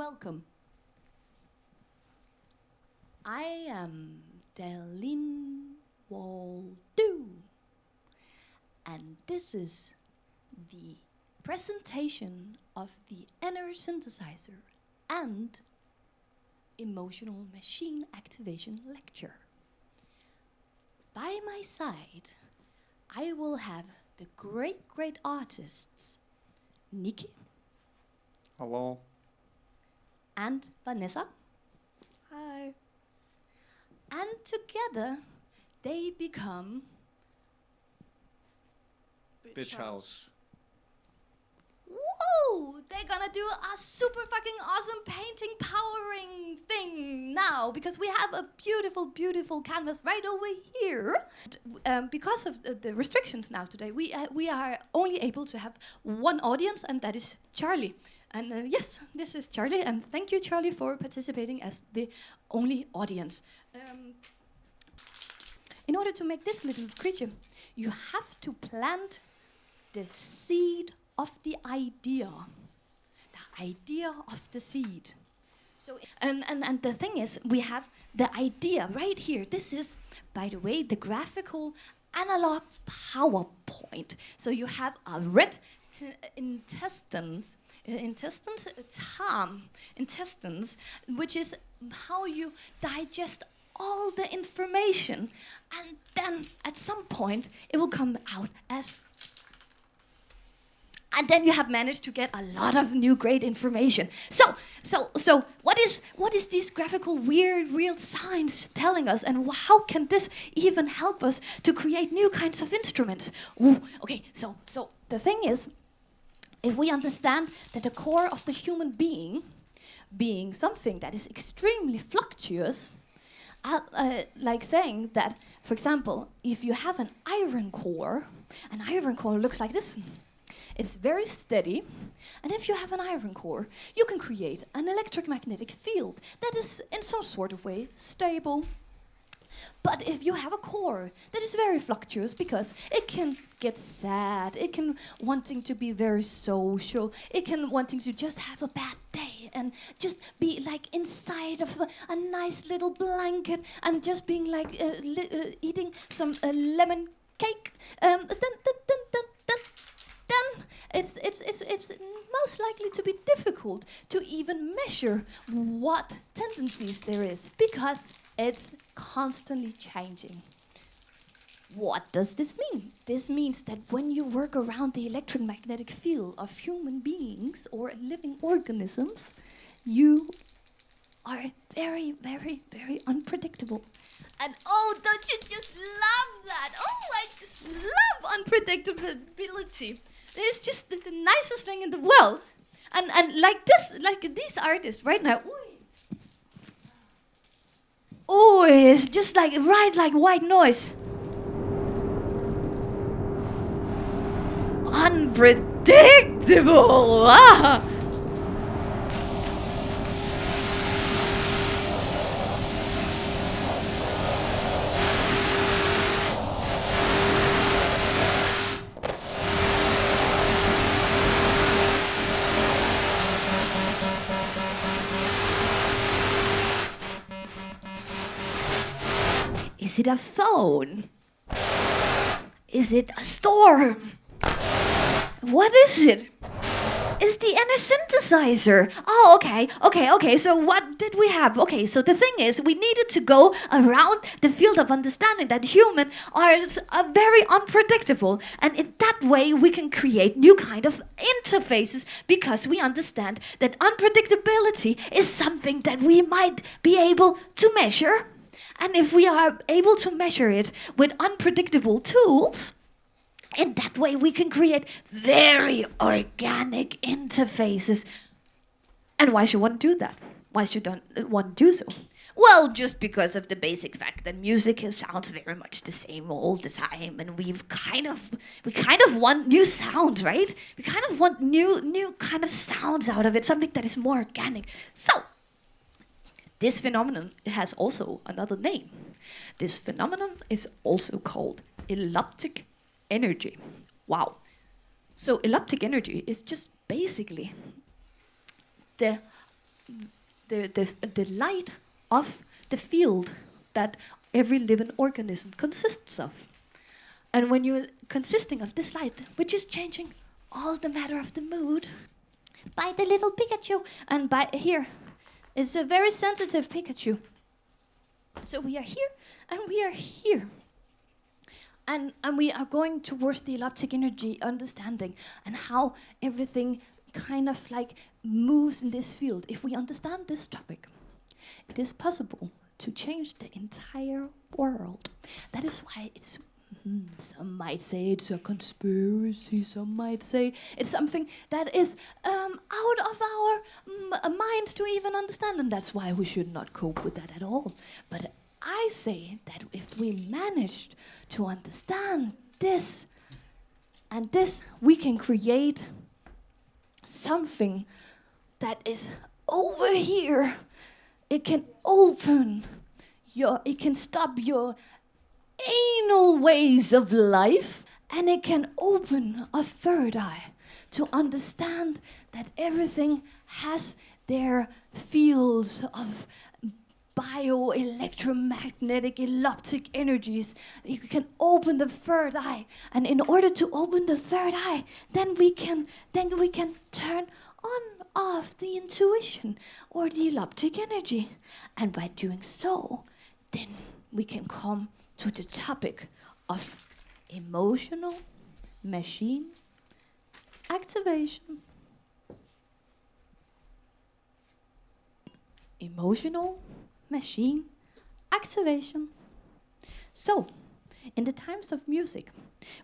welcome. I am Dalin Waldo, and this is the presentation of the inner synthesizer and Emotional Machine Activation lecture. By my side, I will have the great artists Niki. Hello. And VANESSA. Hi. And together they become BITCHHAUS. Whoa! They're gonna do a super fucking awesome painting powering thing now, because we have a beautiful canvas right over here. Because of the restrictions now today, we are only able to have one audience, and that is Charlie. And yes, this is Charlie, and thank you, Charlie, for participating as the only audience. In order to make this little creature, you have to plant the seed of the idea of the seed. So, and the thing is, we have the idea right here. This is, by the way, the graphical analog PowerPoint. So you have a red intestines, which is how you digest all the information, and then at some point it will come out as, and then you have managed to get a lot of new great information. So what is these graphical weird real signs telling us, and how can this even help us to create new kinds of instruments? Ooh, okay, so the thing is, if we understand that the core of the human being something that is extremely fluctuous, like saying that, for example, if you have an iron core looks like this. It's very steady, and if you have an iron core, you can create an electromagnetic field that is in some sort of way stable. But if you have a core that is very fluctuous, because it can get sad, it can wanting to be very social, it can wanting to just have a bad day and just be like inside of a nice little blanket and just being like eating some lemon cake, then it's most likely to be difficult to even measure what tendencies there is, because it's constantly changing. What does this mean? This means that when you work around the electromagnetic field of human beings or living organisms, you are very unpredictable. And oh, don't you just love that? Oh, I just love unpredictability. It's just the nicest thing in the world. And like these artists right now. Oh, it's just like white noise. Unpredictable. Ah. Is it a phone? Is it a storm? What is it? It's the inner synthesizer. Oh, okay. So what did we have? Okay, so the thing is, we needed to go around the field of understanding that humans are very unpredictable. And in that way, we can create new kind of interfaces, because we understand that unpredictability is something that we might be able to measure. And if we are able to measure it with unpredictable tools, in that way we can create very organic interfaces. And why should one do that? Why should one do so? Well, just because of the basic fact that music sounds very much the same all the time, and we kind of want new sounds, right? We kind of want new kind of sounds out of it, something that is more organic. So this phenomenon has also another name. This phenomenon is also called elliptic energy. Wow. So elliptic energy is just basically the the light of the field that every living organism consists of. And when you're consisting of this light, which is changing all the matter of the mood by the little Pikachu, and by here is a very sensitive Pikachu. So we are here and we are here. And we are going towards the elliptic energy understanding and how everything kind of like moves in this field. If we understand this topic, it is possible to change the entire world. That is why it's, some might say it's a conspiracy, some might say it's something that is out of our minds to even understand, and that's why we should not cope with that at all. But I say that if we managed to understand this and this, we can create something that is over here. It can open it can stop your anal ways of life, and it can open a third eye to understand that everything has their fields of bioelectromagnetic elliptic energies. You can open the third eye, and in order to open the third eye, then we can turn on off the intuition or the elliptic energy, and by doing so, then we can come to the topic of emotional machine activation. Emotional machine activation. So, in the times of music,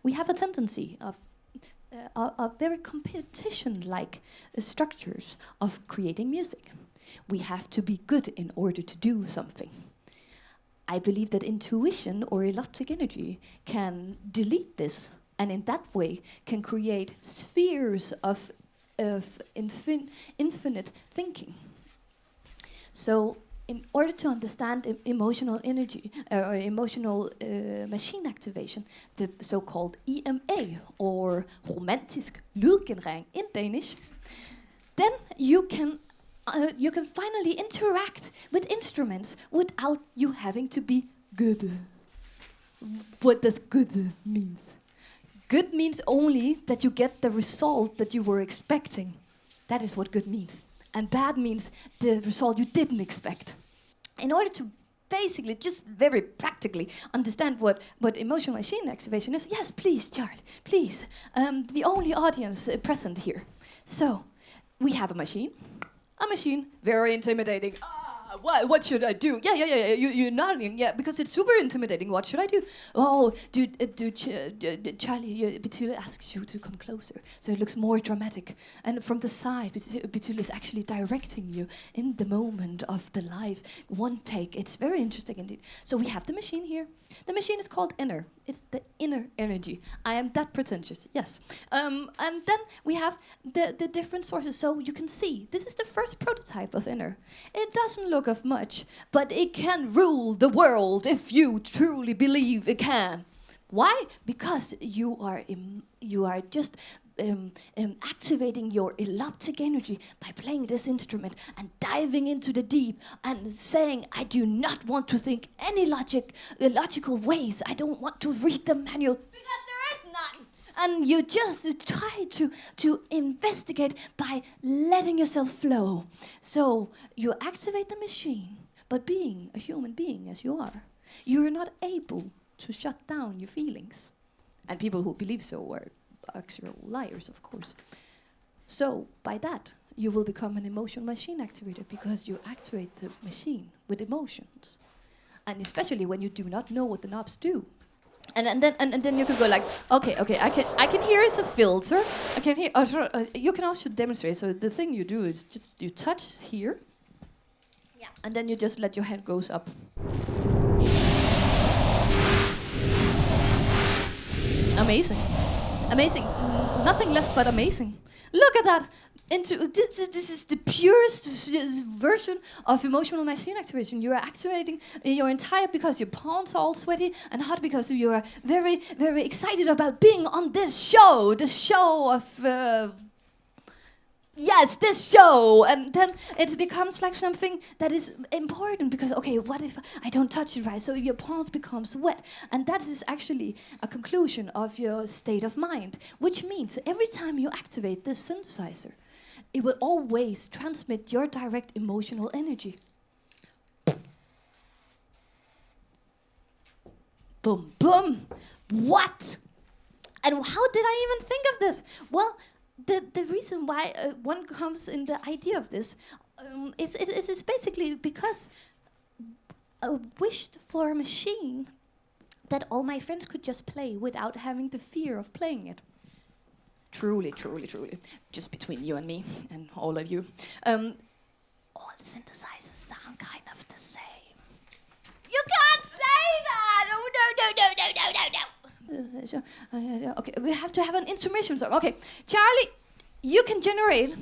we have a tendency of very competition-like structures of creating music. We have to be good in order to do something. I believe that intuition or elliptic energy can delete this, and in that way can create spheres of infinite thinking. So, in order to understand emotional energy or emotional machine activation, the so-called EMA or romantisk lydgenerering in Danish, then you can finally interact with instruments without you having to be good. What does good means? Good means only that you get the result that you were expecting. That is what good means. And bad means the result you didn't expect. In order to basically, just very practically, understand what emotional machine activation is, yes, please, TJARLi, please, the only audience present here. So, we have a machine, very intimidating. What should I do? Yeah. You're nodding. Yeah, because it's super intimidating. What should I do? Oh, TJARLi, BITCHHAUS asks you to come closer, so it looks more dramatic. And from the side, BITCHHAUS is actually directing you in the moment of the live one take. It's very interesting indeed. So we have the machine here. The machine is called inner. It's the inner energy. I am that pretentious, yes. And then we have the different sources. So you can see, this is the first prototype of inner. It doesn't look of much, but it can rule the world if you truly believe it can. Why? Because you are just activating your elliptic energy by playing this instrument and diving into the deep and saying, I do not want to think any logical ways. I don't want to read the manual because there is none. And you just try to investigate by letting yourself flow. So you activate the machine, but being a human being as you are, you're not able to shut down your feelings. And people who believe so are actual liars, of course. So by that, you will become an emotional machine activator because you activate the machine with emotions. And especially when you do not know what the knobs do. And then you can go like, okay, I can hear it's a filter. I can hear. You can also demonstrate. So the thing you do is just you touch here. Yeah. And then you just let your hand goes up. Amazing. Nothing less but amazing. Look at that. This is the purest version of emotional machine activation. You are activating your entire, because your palms are all sweaty and hot because you are very, very excited about being on this show. The show of yes, this show. And then it becomes like something that is important because, okay, what if I don't touch it right? So your palms becomes wet. And that is actually a conclusion of your state of mind, which means every time you activate this synthesizer, it will always transmit your direct emotional energy. Boom, boom. What? And how did I even think of this? Well, the reason why one comes in the idea of this is basically because I wished for a machine that all my friends could just play without having the fear of playing it. Truly, truly, truly. Just between you and me and all of you. All synthesizers sound kind of the same. You can't say that! Oh, no. Okay, we have to have an intermission song. Okay, Charlie, you can generate.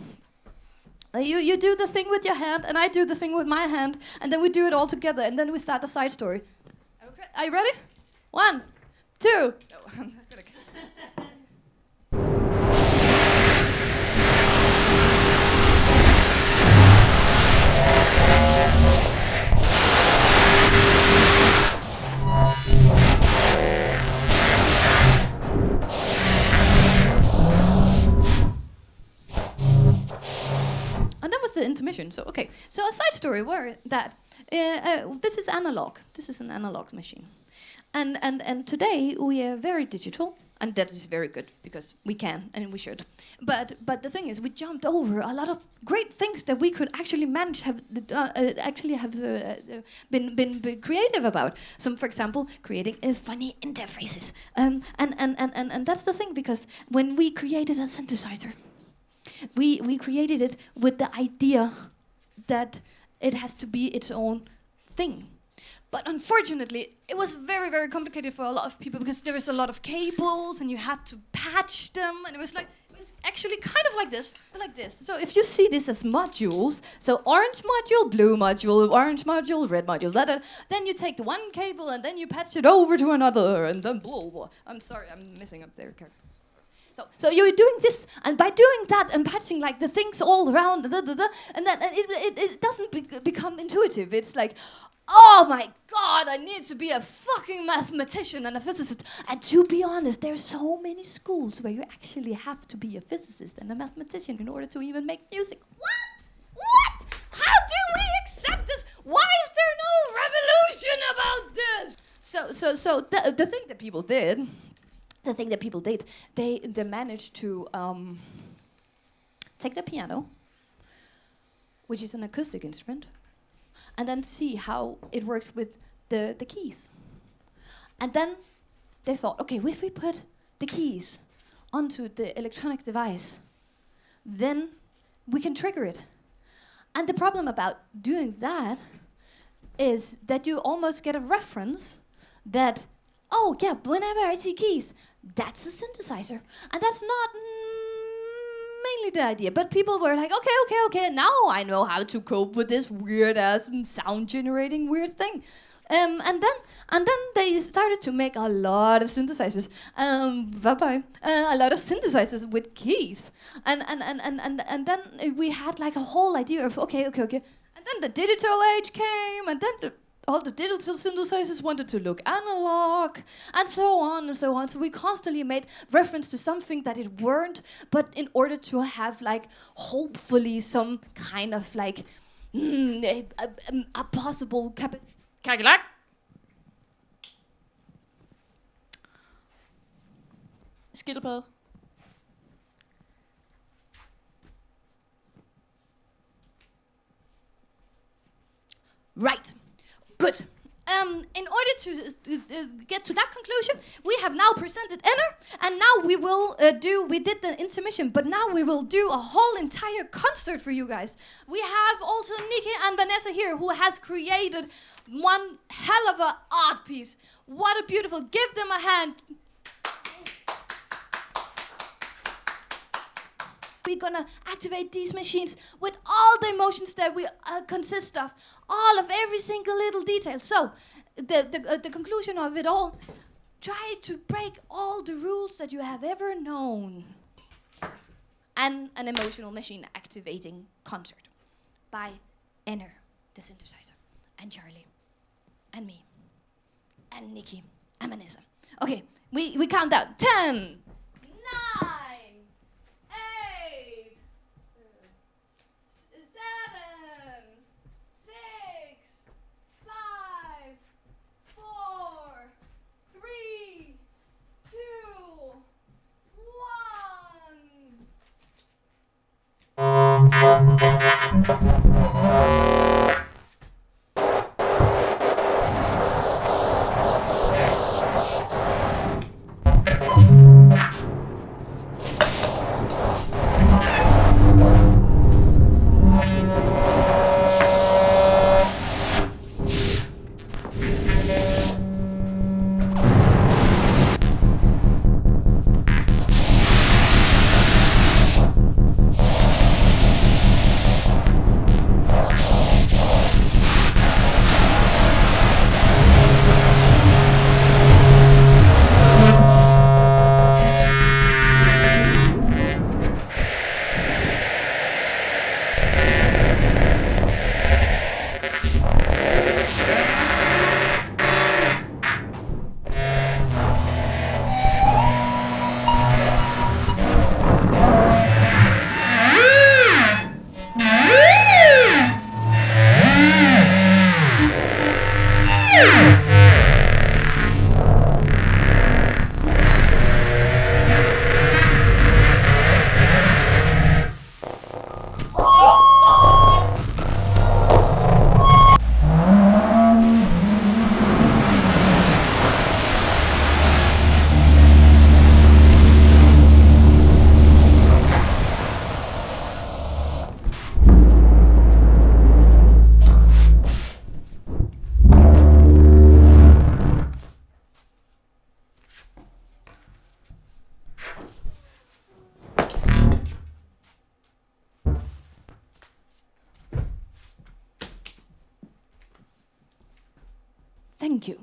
You do the thing with your hand, and I do the thing with my hand, and then we do it all together, and then we start the side story. Okay, are you ready? 1, 2. No, I'm not gonna. And that was the intermission. So okay. So a side story were that this is analog. This is an analog machine, and today we are very digital, and that is very good because we can and we should. But the thing is, we jumped over a lot of great things that we could actually manage have been creative about. Some, for example, creating funny interfaces. And that's the thing, because when we created a synthesizer, we created it with the idea that it has to be its own thing. But unfortunately, it was very, very complicated for a lot of people because there was a lot of cables and you had to patch them, and it was actually kind of like this. So if you see this as modules, so orange module, blue module, orange module, red module, then you take the one cable and then you patch it over to another, and then blah, blah. I'm sorry, I'm messing up there. So you're doing this, and by doing that and patching like the things all around, and then it doesn't become intuitive. It's like, oh my God, I need to be a fucking mathematician and a physicist. And to be honest, there's so many schools where you actually have to be a physicist and a mathematician in order to even make music. What? How do we accept this? Why is there no revolution about this? So the thing that people did. They managed to take the piano, which is an acoustic instrument, and then see how it works with the keys. And then they thought, okay, if we put the keys onto the electronic device, then we can trigger it. And the problem about doing that is that you almost get a reference that, oh yeah, whenever I see keys, that's a synthesizer. And that's not mainly the idea. But people were like, okay, now I know how to cope with this weird-ass sound-generating weird thing. And then they started to make a lot of synthesizers. A lot of synthesizers with keys. And then we had like a whole idea of, okay. And then the digital age came, and then all the digital synthesizers wanted to look analog, and so on and so on. So we constantly made reference to something that it weren't, but in order to have like hopefully some kind of like a possible Cadillac. Skildpadde. Right. Good. In order to get to that conclusion, we have now presented Enner, and now we will we did the intermission, but now we will do a whole entire concert for you guys. We have also Nikki and Vanessa here, who has created one hell of a art piece. What a beautiful, give them a hand. We're gonna activate these machines with all the emotions that we consist of, all of every single little detail. So, the conclusion of it all, try to break all the rules that you have ever known. and an emotional machine activating concert by Enner, the synthesizer, and Charlie, and me, and Nikki, and VANESSA. Okay, we count down. 10, 9, 8, 7, 6, 5, 4, 3, 2, 1. Thank you.